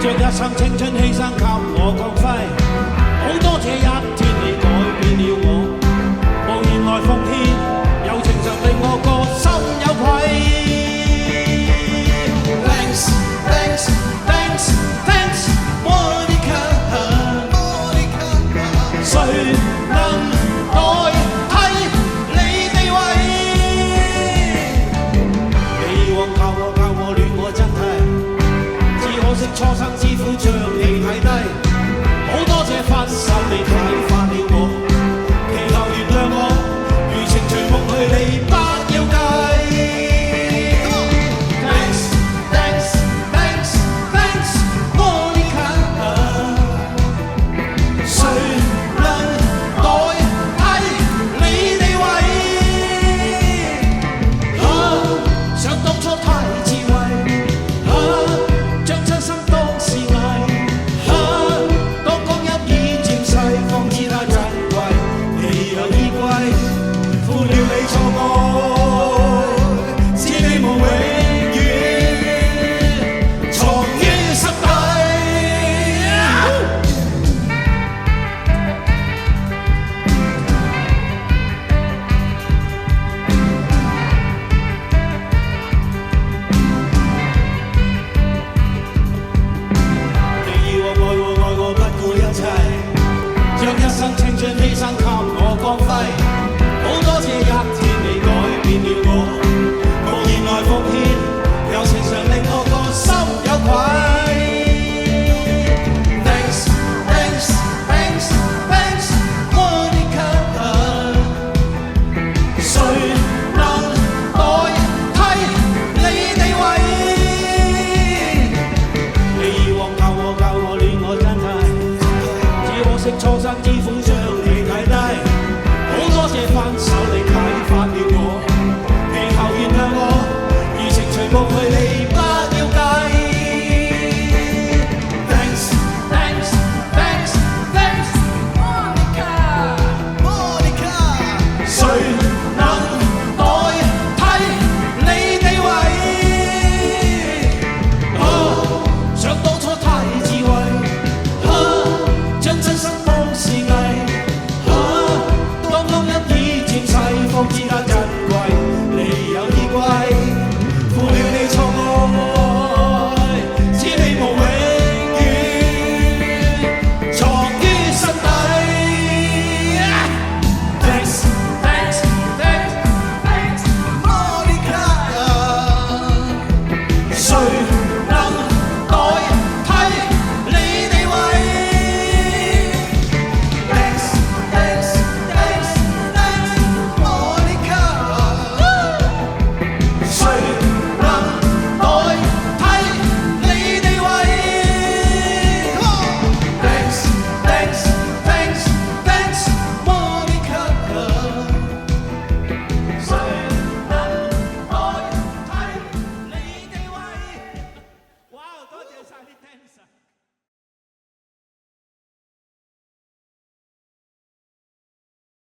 將一生青春犧牲給我光輝。好多謝一天你改變了我，無言來奉獻，有情常令我個心有愧。Thanks, thanks, thanks, thanks, Monica。誰能代替你地位？你往教我戀我真係，只可惜初生之犢將你睇低。好多謝分手你啟發了我，祈求原諒我，如情隨夢去你不要計。Thanks, thanks, thanks, thanks, Monica。誰能代替你地位？想當初太智慧，將真心當是藝。當光陰已漸逝，方知它珍貴。你有依歸，負了你錯愛，知你無永遠藏於心底。你要我愛我不顧一切，將一生青春犧牲給我光輝。好多謝一天你改變了我，無言來奉獻，有情常令我個心有愧。Thanks, thanks, thanks, thanks, Monica。誰能代替你地位？你以往教我戀我真係，只可惜初生之犢將你睇低。好多謝分手你啟發了我，祈求原諒我，如情隨夢去你不要計。Thanks, thanks, thanks, thanks, Monica。誰能代替你地位？想當初太智慧，將真心當是藝。當光陰已漸逝，方知它珍貴。你有依歸，負了你錯愛，知你無永遠藏於心底。Thanks, thanks, thanks, thanks, Monica。誰